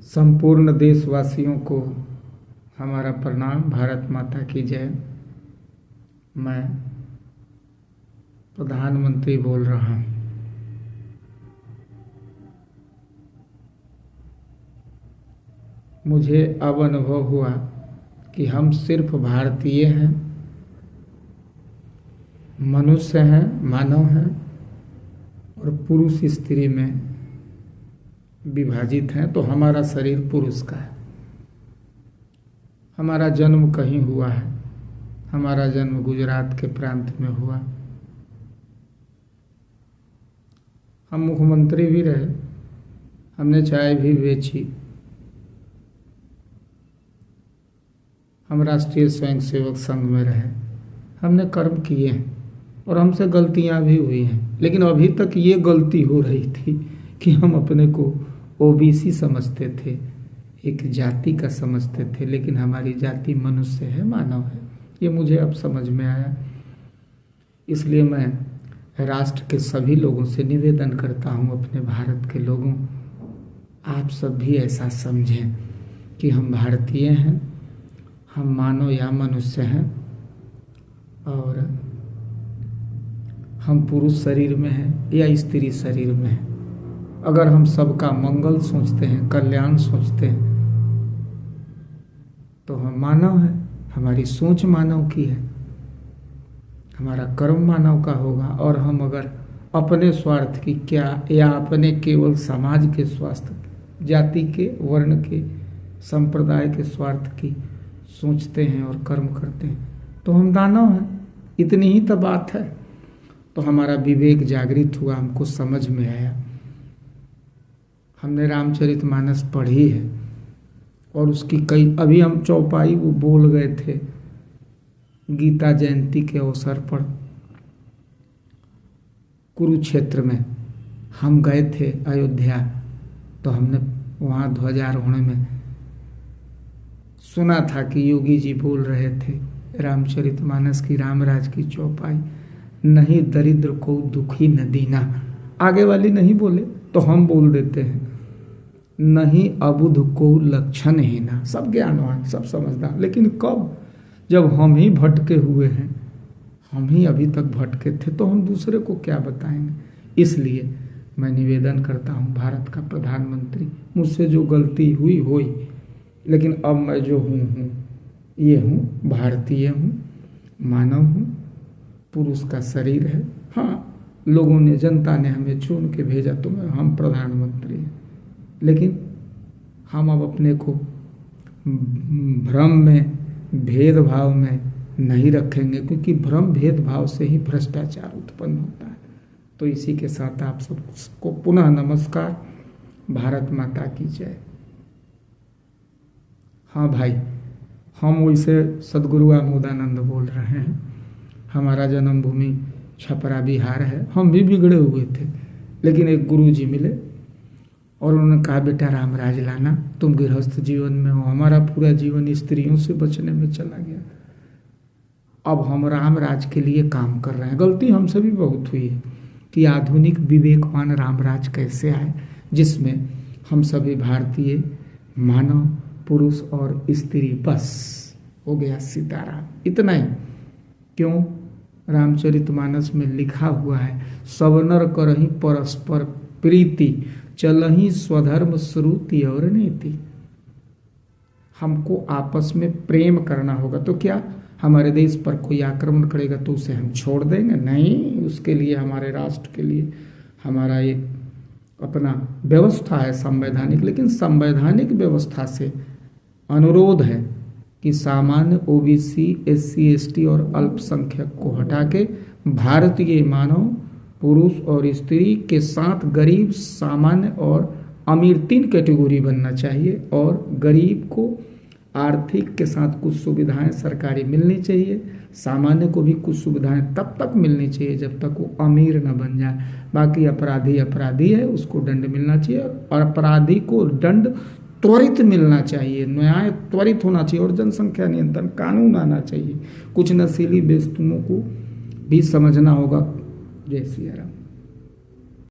संपूर्ण देशवासियों को हमारा प्रणाम। भारत माता की जय। मैं प्रधानमंत्री बोल रहा हूँ। मुझे अब अनुभव हुआ कि हम सिर्फ भारतीय हैं, मनुष्य हैं, मानव हैं और पुरुष स्त्री में विभाजित हैं। तो हमारा शरीर पुरुष का है। हमारा जन्म कहीं हुआ है। हमारा जन्म गुजरात के प्रांत में हुआ। हम मुख्यमंत्री भी रहे, हमने चाय भी बेची, हम राष्ट्रीय स्वयंसेवक संघ में रहे, हमने कर्म किए हैं और हमसे गलतियां भी हुई हैं। लेकिन अभी तक ये गलती हो रही थी कि हम अपने को ओबीसी समझते थे, एक जाति का समझते थे, लेकिन हमारी जाति मनुष्य है, मानव है। ये मुझे अब समझ में आया। इसलिए मैं राष्ट्र के सभी लोगों से निवेदन करता हूँ, अपने भारत के लोगों, आप सब भी ऐसा समझें कि हम भारतीय हैं, हम मानव या मनुष्य हैं और हम पुरुष शरीर में हैं या स्त्री शरीर में हैं। अगर हम सबका मंगल सोचते हैं, कल्याण सोचते हैं, तो हम मानव हैं। हमारी सोच मानव की है, हमारा कर्म मानव का होगा। और हम अगर अपने स्वार्थ की क्या या अपने केवल समाज के स्वास्थ्य, जाति के, वर्ण के, संप्रदाय के स्वार्थ की सोचते हैं और कर्म करते हैं, तो हम दानव हैं। इतनी ही तो बात है। तो हमारा विवेक जागृत हुआ, हमको समझ में आया। हमने रामचरितमानस पढ़ी है और उसकी कई, अभी हम चौपाई वो बोल गए थे गीता जयंती के अवसर पर कुरुक्षेत्र में। हम गए थे अयोध्या, तो हमने वहाँ ध्वजारोहण में सुना था कि योगी जी बोल रहे थे रामचरितमानस की, रामराज की चौपाई, नहीं दरिद्र को दुखी न दीना। आगे वाली नहीं बोले तो हम बोल देते हैं, नहीं अबुध को लक्षण हीना। सब ज्ञानवान, सब समझदार, लेकिन कब? जब हम ही भटके हुए हैं, हम ही अभी तक भटके थे, तो हम दूसरे को क्या बताएंगे। इसलिए मैं निवेदन करता हूँ, भारत का प्रधानमंत्री, मुझसे जो गलती हुई, लेकिन अब मैं जो हूँ ये हूँ, भारतीय हूँ, मानव हूँ, पुरुष का शरीर है। हाँ, लोगों ने, जनता ने हमें चुन के भेजा तो हम प्रधानमंत्री हैं, लेकिन हम अब अपने को भ्रम में, भेदभाव में नहीं रखेंगे, क्योंकि भ्रम भेदभाव से ही भ्रष्टाचार उत्पन्न होता है। तो इसी के साथ आप सबको पुनः नमस्कार। भारत माता की जय। हाँ भाई, हम वैसे सदगुरु आमोदानंद बोल रहे हैं। हमारा जन्मभूमि छपरा बिहार है। हम भी बिगड़े हुए थे, लेकिन एक गुरु जी मिले और उन्होंने कहा, बेटा रामराज लाना, तुम गृहस्थ जीवन में हो। हमारा पूरा जीवन स्त्रियों से बचने में चला गया। अब हम रामराज के लिए काम कर रहे हैं। गलती हमसे भी बहुत हुई है कि आधुनिक विवेकवान रामराज कैसे आए, जिसमें हम सभी भारतीय, मानव, पुरुष और स्त्री, बस हो गया सीताराम। इतना ही क्यों? रामचरितमानस में लिखा हुआ है, सब नर करहि परस्पर प्रीति, चलहि स्वधर्म श्रुति और नीति। हमको आपस में प्रेम करना होगा। तो क्या हमारे देश पर कोई आक्रमण करेगा तो उसे हम छोड़ देंगे? नहीं, उसके लिए, हमारे राष्ट्र के लिए हमारा एक अपना व्यवस्था है संवैधानिक। लेकिन संवैधानिक व्यवस्था से अनुरोध है कि सामान्य ओबीसी, एससी, एसटी और अल्पसंख्यक को हटा के भारतीय मानव, पुरुष और स्त्री के साथ गरीब, सामान्य और अमीर 3 कैटेगरी बनना चाहिए। और गरीब को आर्थिक के साथ कुछ सुविधाएं सरकारी मिलनी चाहिए, सामान्य को भी कुछ सुविधाएं तब तक मिलनी चाहिए जब तक वो अमीर न बन जाए। बाकी अपराधी है, उसको दंड मिलना चाहिए और अपराधी को दंड त्वरित मिलना चाहिए, न्याय त्वरित होना चाहिए और जनसंख्या नियंत्रण कानून आना चाहिए। कुछ नशीली वस्तुओं को भी समझना होगा। जय सिया राम।